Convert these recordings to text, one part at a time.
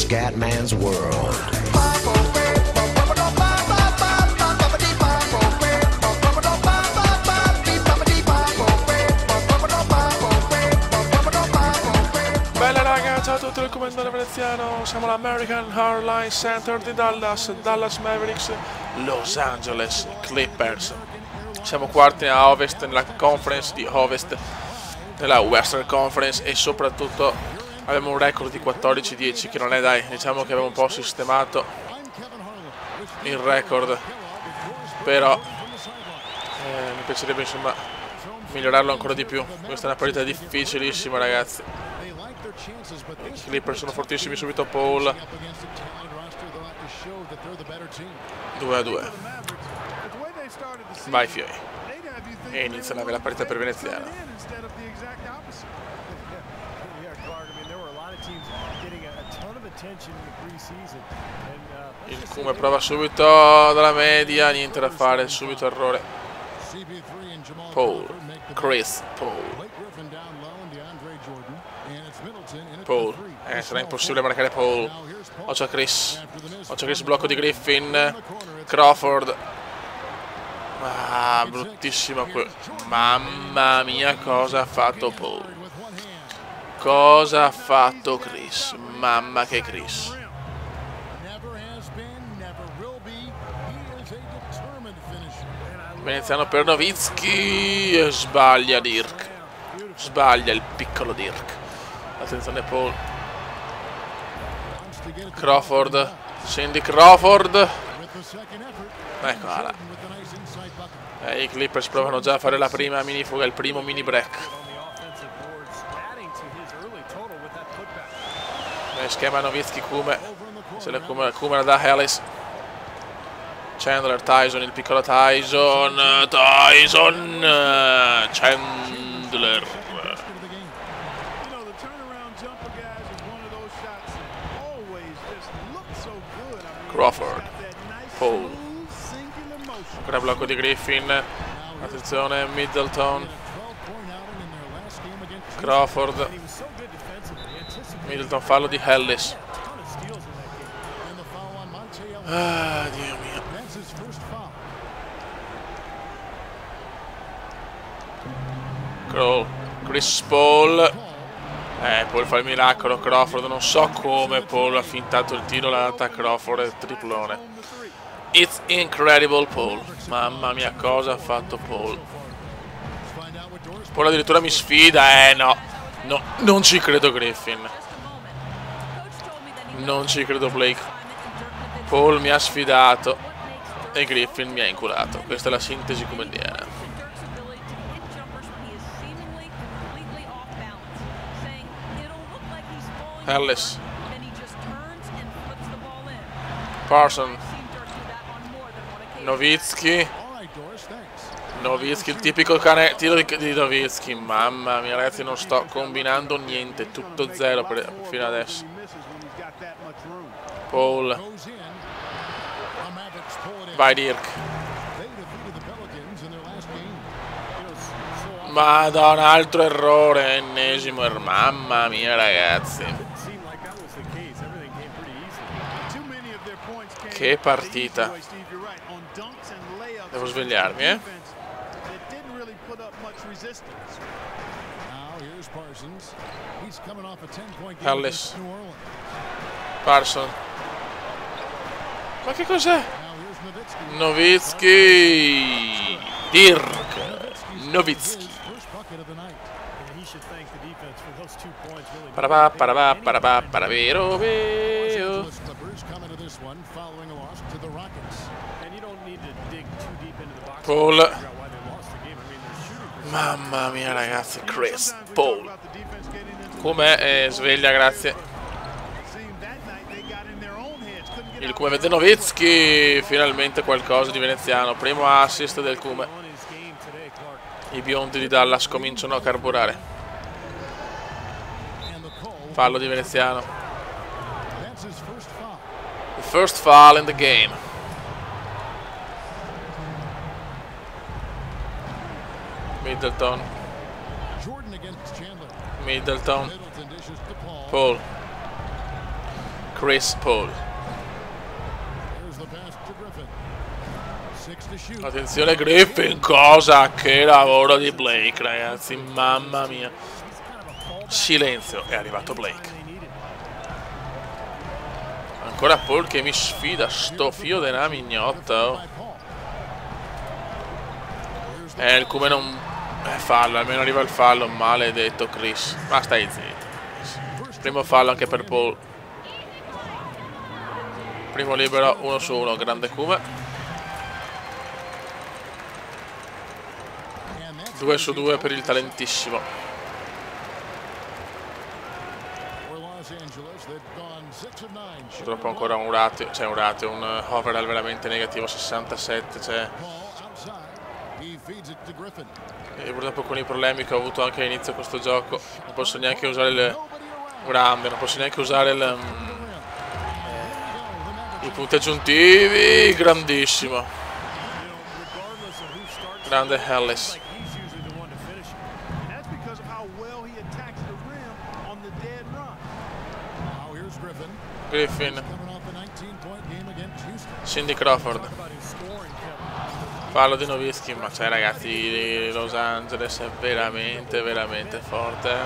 Scatman's World. Bella raga, ciao a tutti dal comandante veneziano, siamo all'American Airlines Center di Dallas, Dallas Mavericks, Los Angeles Clippers. Siamo quarti a Ovest nella conference di Ovest, nella Western Conference, e soprattutto abbiamo un record di 14-10 che non è, dai, diciamo che abbiamo un po' sistemato il record, però mi piacerebbe insomma migliorarlo ancora di più. Questa è una partita difficilissima, ragazzi. I Clippers sono fortissimi, subito Paul. 2-2. Vai Fioi. E inizia la partita per Veneziano. Il Kume prova subito dalla media, niente da fare, subito errore. Paul, Chris Paul. Paul, sarà impossibile marcare Paul. Occhio a Chris, blocco di Griffin. Crawford. Ah, bruttissimo. Mamma mia, cosa ha fatto Paul? Cosa ha fatto Chris? Mamma che Chris. Veneziano per Nowitzki e sbaglia Dirk. Sbaglia il piccolo Dirk. Attenzione Paul. Crawford. Cindy Crawford. Eccola. I Clippers provano già a fare la prima mini fuga, il primo mini break. Schema Nowitzki Kume. Se le Kume la dà Ellis. Chandler, Tyson, il piccolo Tyson. Chandler. Crawford. Paul. Ancora blocco di Griffin. Attenzione Middleton. Crawford. Middleton, fallo di Ellis. Ah, Dio mio. Chris Paul. Paul fa il miracolo. Crawford, non so come Paul ha fintato il tiro, l'ha data a Crawford, triplone. It's incredible Paul. Mamma mia, cosa ha fatto Paul? Paul addirittura mi sfida. No, non ci credo Griffin. Non ci credo Blake. Paul mi ha sfidato e Griffin mi ha inculato. Questa è la sintesi comediana. Ellis. Parson. Nowitzki, il tipico cane tiro di Nowitzki. Mamma mia ragazzi, non sto combinando niente, tutto zero fino adesso. Paul. Vai Dirk. Madonna, altro errore, ennesimo errore. Mamma mia ragazzi. Che partita. Devo svegliarmi, Ellis. Parson. Ma che cos'è? Nowitzki. Dirk. Nowitzki. Vero. Paul. Mamma mia ragazzi, Chris Paul. Come sveglia, grazie. Il Kume vede Nowitzki, finalmente qualcosa di veneziano. Primo assist del Kume. I biondi di Dallas cominciano a carburare. Fallo di veneziano. The first foul in the game. Middleton. Paul. Chris Paul. Attenzione Griffin, cosa? Che lavoro di Blake, ragazzi, mamma mia. Silenzio, è arrivato Blake. Ancora Paul che mi sfida, sto fio della mignotta. Oh. Il Cume non... fallo, almeno arriva il fallo, maledetto Chris. Ma stai zitto. Primo fallo anche per Paul. Primo libero, 1 su 1, grande Cume. 2 su 2 per il talentissimo. Purtroppo ancora un ratio, un overall veramente negativo, 67, cioè. E purtroppo con i problemi che ho avuto anche all'inizio di questo gioco, non posso neanche usare il grande, non posso neanche usare i punti aggiuntivi, grandissimo. Grande Ellis. Griffin. Cindy Crawford. Fallo di Nowitzki, ma cioè ragazzi, Los Angeles è veramente veramente forte.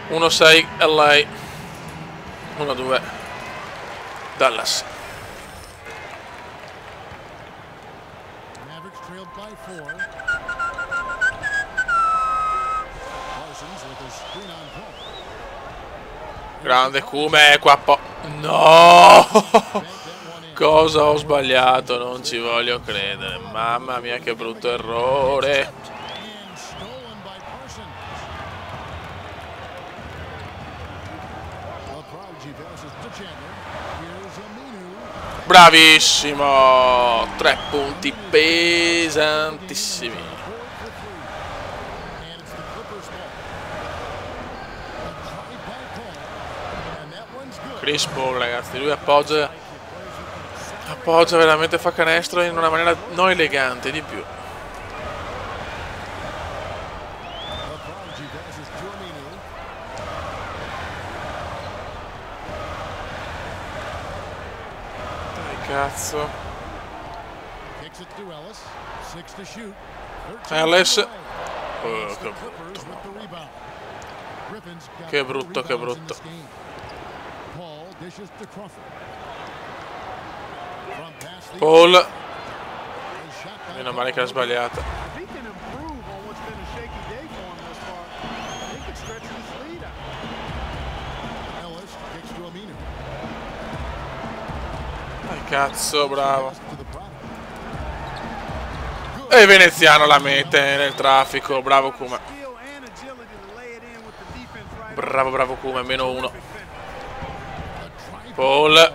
1-6 LA. 1-2 Dallas. Grande Cume, qua no! Cosa ho sbagliato? Non ci voglio credere. Mamma mia che brutto errore. Bravissimo! 3 punti pesantissimi. Chris Paul, ragazzi, lui appoggia veramente, fa canestro in una maniera non elegante di più. Dai cazzo. Ellis. Che brutto, che brutto. Paul, meno male che l'ha sbagliata. Dai cazzo, bravo. E Veneziano la mette nel traffico, bravo Kuma. Bravo, bravo Kuma, -1. Paul.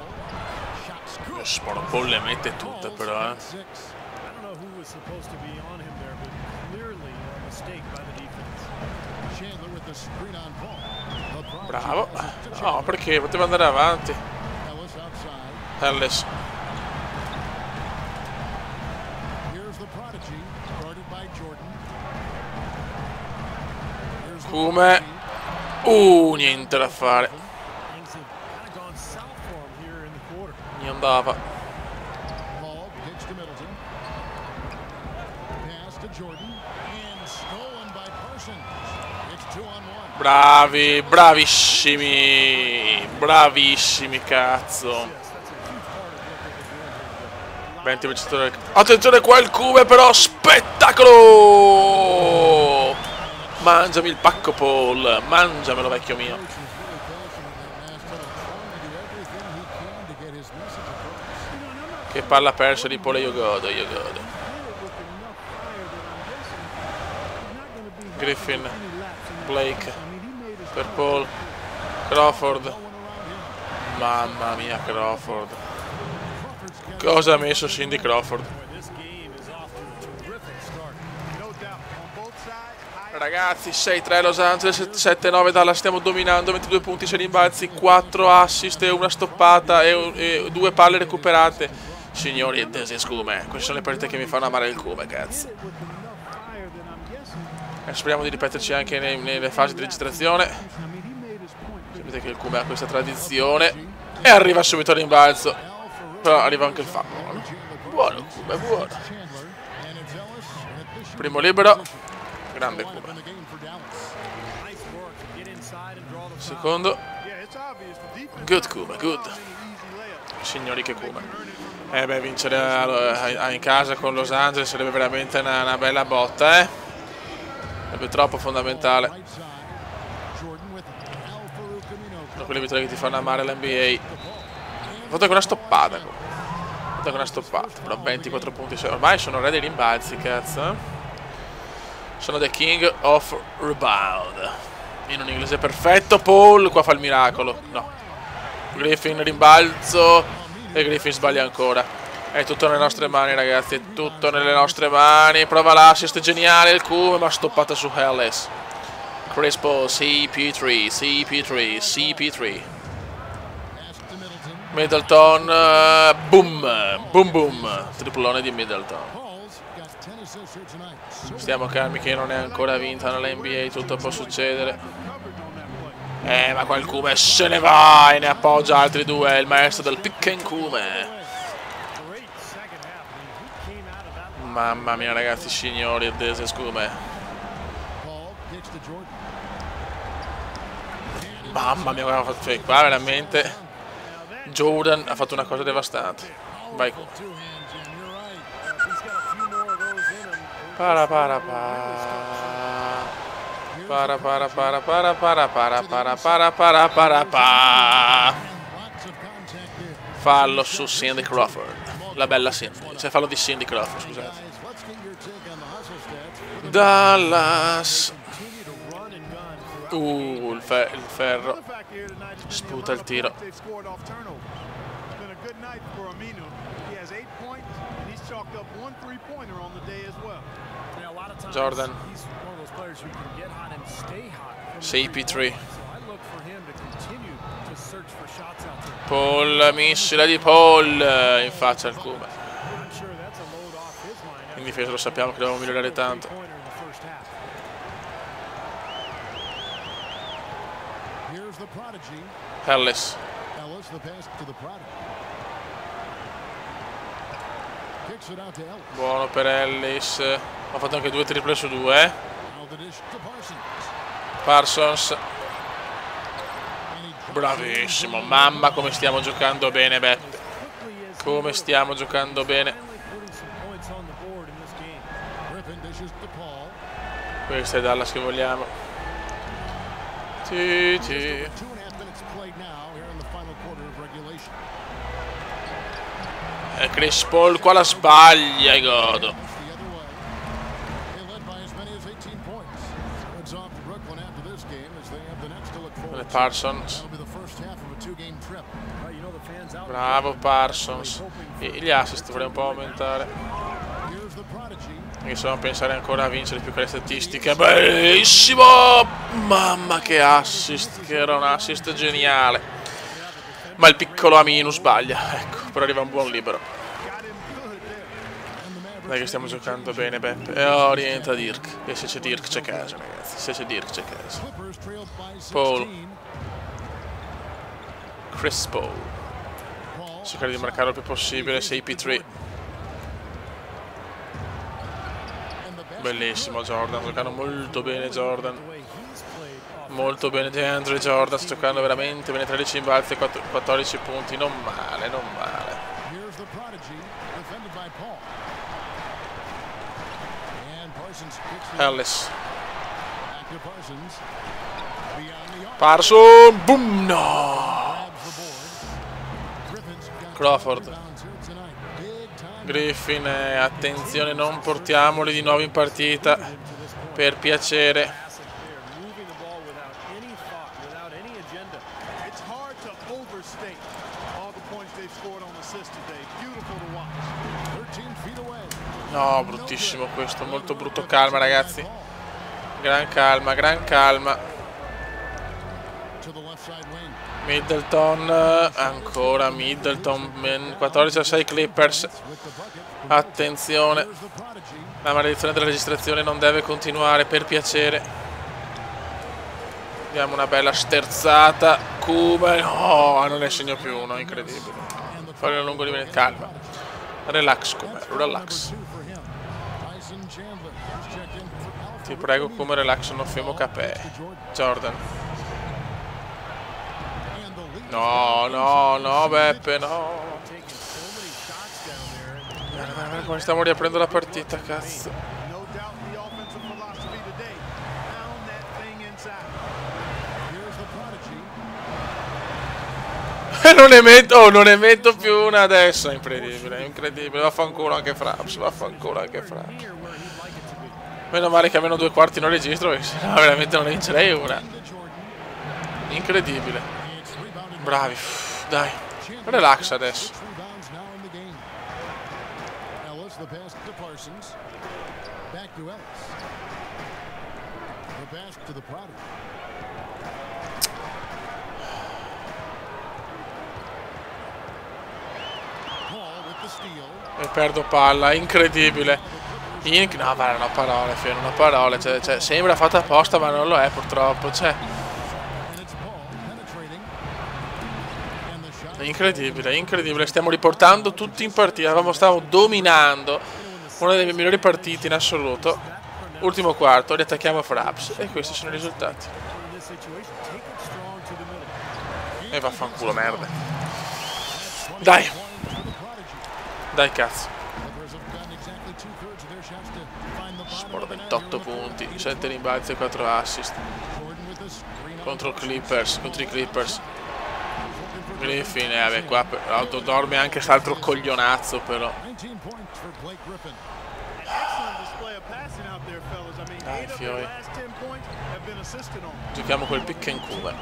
Paul le mette tutte però, Bravo. No, perché poteva andare avanti. Ellis. Come? Niente da fare. Non andava. Bravi, bravissimi. Bravissimi, cazzo. 20 vincitori. Attenzione qua il Cume però, spettacolo! Mangiami il pacco Paul, mangiamelo vecchio mio. Che palla persa di Paul, io godo, io godo. Griffin, Blake, per Paul, Crawford. Mamma mia Crawford. Cosa ha messo Cindy Crawford? Ragazzi, 6-3 Los Angeles, 7-9 Dallas, stiamo dominando, 22 punti, 6 rimbalzi, 4 assist, una stoppata e 2 palle recuperate. Signori, this is Cume. Queste sono le partite che mi fanno amare il Cume, cazzo. speriamo di ripeterci anche nelle fasi di registrazione. Sapete che il Kume ha questa tradizione. E arriva subito il rimbalzo. Però arriva anche il fallo. Buono Kume, buono. Primo libero. Grande Kume. Secondo. Good Kume, good. Signori che Kume. Beh, vincere in casa con Los Angeles sarebbe veramente una bella botta, eh? Sarebbe troppo fondamentale. Sono quelle vittorie che ti fanno amare l'NBA. Ho fatto con una stoppata. Ho fatto con una stoppata. Però 24 punti. Ormai sono re dei rimbalzi, cazzo. Sono the king of rebound. In un inglese perfetto. Paul qua fa il miracolo. No. Griffin rimbalzo. E Griffin sbaglia ancora. È tutto nelle nostre mani, ragazzi. È tutto nelle nostre mani. Prova l'assist geniale il Kume, ma stoppata su Ellis. Chris Paul, CP3, CP3, CP3. Middleton, boom, boom boom. Triplone di Middleton. Stiamo calmi che non è ancora vinta nell'NBA, tutto può succedere. Ma qua il Kume se ne va e ne appoggia altri due. È il maestro del pick and Kume. Mamma mia, ragazzi, signori, this is Kume. Mamma mia, cioè, qua veramente Jordan ha fatto una cosa devastante. Vai Kume. Para para para. Fallo su Cindy Crawford. La bella Cindy. Cioè fallo di Cindy Crawford, scusate. Dallas. Il ferro. Sputa il tiro. Jordan. CP3. Paul, missile di Paul in faccia al Kume. In difesa lo sappiamo che dobbiamo migliorare tanto. Ellis. Buono per Ellis. Ho fatto anche 2 triple su 2. Parsons. Bravissimo. Mamma come stiamo giocando bene, Beppe. Come stiamo giocando bene. Questa è Dallas che vogliamo. E Chris Paul qua la sbaglia e godo. Parsons. Bravo Parsons. E gli assist vorrei un po' aumentare. Insomma, pensare ancora a vincere più che le statistiche. Bellissimo! Mamma che assist, che era un assist geniale. Ma il piccolo Aminu sbaglia. Ecco, però arriva un buon libero. Dai che stiamo giocando bene, Beppe. E orienta Dirk. E se c'è Dirk c'è casa, ragazzi. Se c'è Dirk c'è casa. Paul. Chris Paul. Cercare di marcarlo il più possibile. CP3. Bellissimo Jordan. Giocando molto bene Jordan. Molto bene DeAndre Jordan. Sta giocando veramente bene. 13 rimbalzi e 14 punti. Non male, non male. Ellis. Parsons. Boom. No. Crawford. Griffin. Attenzione, non portiamoli di nuovo in partita. Per piacere. No, bruttissimo questo, molto brutto. Calma ragazzi. Gran calma, gran calma. Middleton, ancora Middleton, 14-6 Clippers. Attenzione, la maledizione della registrazione non deve continuare, per piacere. Diamo una bella sterzata. Kuba, no, non ne segno più uno, incredibile. Fare un lungo di calma. Relax Kuba, relax. Ti prego Kuba, relax, non fermo capè. Jordan. No, Beppe, no. Guarda come stiamo riaprendo la partita, cazzo. Non ne metto più una adesso, è incredibile, vaffanculo anche Fraps, Meno male che almeno 2 quarti non registro, perché sennò veramente non ne vincerei una. Incredibile. Bravi, dai, relax adesso. E perdo palla, incredibile. No, ma non ho parole, non ho parole. Cioè, sembra fatta apposta, ma non lo è purtroppo. Cioè, incredibile. Stiamo riportando tutti in partita. Stavamo dominando una delle migliori partite in assoluto. Ultimo quarto, riattacchiamo Fraps. E questi sono i risultati. E vaffanculo, merda. Dai, cazzo. Sport 28 punti, 7 rimbalzi e 4 assist. Contro i Clippers. Griffin, vabbè, qua dorme anche quest'altro coglionazzo, però. Dai, fioi. Giochiamo quel pick and come.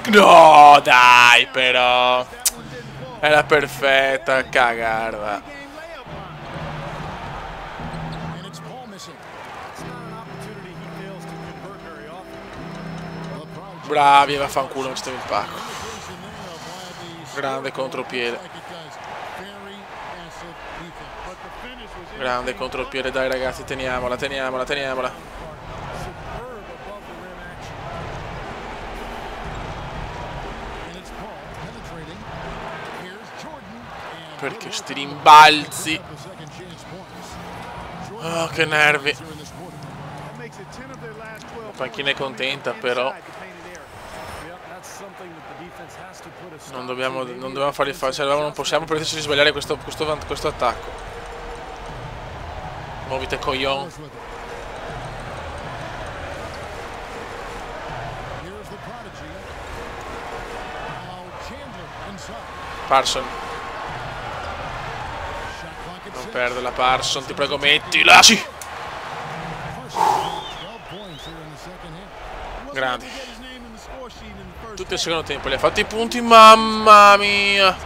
No, dai, però. Era perfetta, cagarda. Bravi, vaffanculo, mi stavi il pacco. Grande contropiede. Dai ragazzi, teniamola. Perché sti rimbalzi. Oh, che nervi. La panchina è contenta, però. Non dobbiamo farli fare. Cioè, non possiamo permetterci di sbagliare questo attacco. Muovite coglion. Parson. Non perde la Parson, ti prego, mettila. Sì. Grandi. Tutto il secondo tempo li ha fatti i punti. Mamma mia,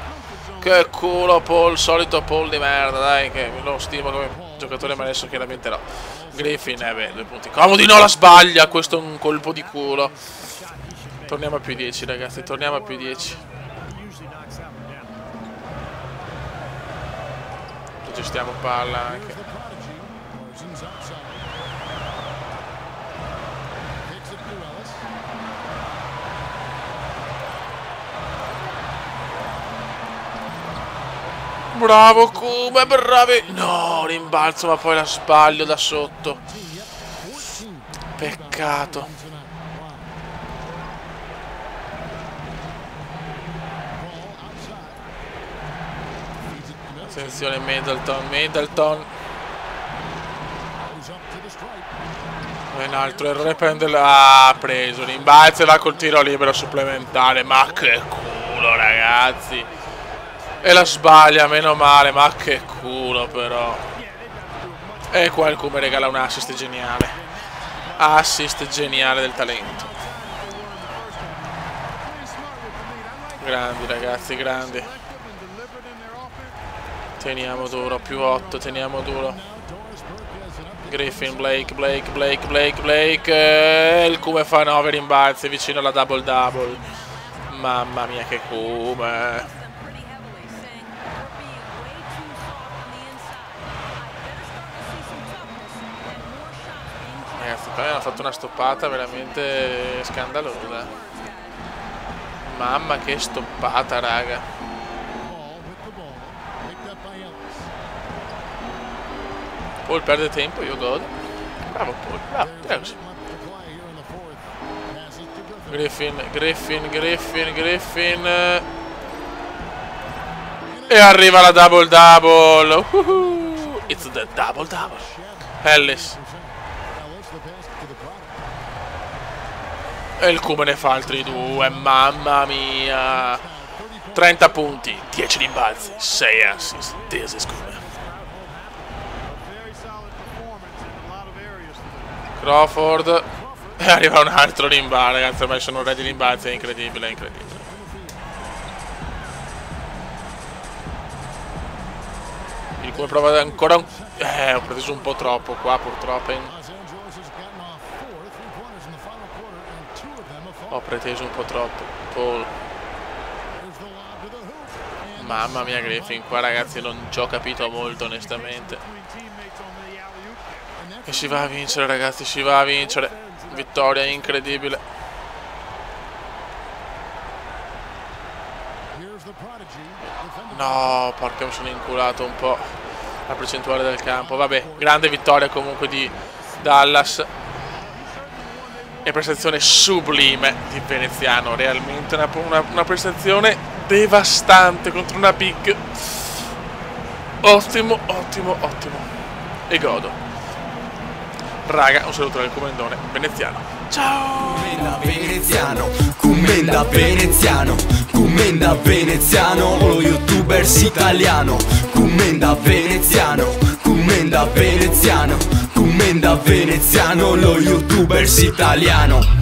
che culo Paul, solito Paul di merda. Dai, che lo stimo come giocatore, ma adesso chiaramente no. Griffin, beh, 2 punti comodi. No, la sbaglia. Questo è un colpo di culo. Torniamo a più 10, ragazzi, torniamo a più 10. Gestiamo palla anche. Bravo Kuma, bravi. No, rimbalzo, ma poi la sbaglio da sotto. Peccato. Attenzione Middleton. Un altro errore, prende la... ha preso rimbalzo e va col tiro libero supplementare. Ma che culo, ragazzi. E la sbaglia, meno male, ma che culo però. E qua il Kuma regala un assist geniale. Assist geniale del talento. Grandi ragazzi, grandi. Teniamo duro, più 8, teniamo duro. Griffin, Blake. Il Kume fa 9 rimbalzi vicino alla double. Mamma mia che Kume. Ragazzi, poi hanno fatto una stoppata veramente scandalosa. Mamma che stoppata, raga. Paul perde tempo, io godo. Bravo Paul, bravo, così. Griffin. E arriva la double. It's the double. Ellis. E il Kume ne fa altri 2, mamma mia. 30 punti, 10 rimbalzi, 6 assist. This is Kume. Crawford. E arriva un altro rimbalzo, ragazzi, ormai sono re di rimbalzi, è incredibile. Il Kume prova ancora ho preso un po' troppo qua, purtroppo. Ho preteso un po' troppo. Paul. Mamma mia Griffin, qua ragazzi non ci ho capito molto onestamente. E si va a vincere ragazzi, vittoria incredibile. No, porca, mi sono inculato un po' la percentuale del campo. Vabbè, grande vittoria comunque di Dallas. E prestazione sublime di Veneziano, realmente una prestazione devastante contro una big. Ottimo. E godo. Raga, un saluto dal comandone veneziano. Ciao! Commenda veneziano, lo youtubers italiano. Commenda veneziano, lo youtubers italiano.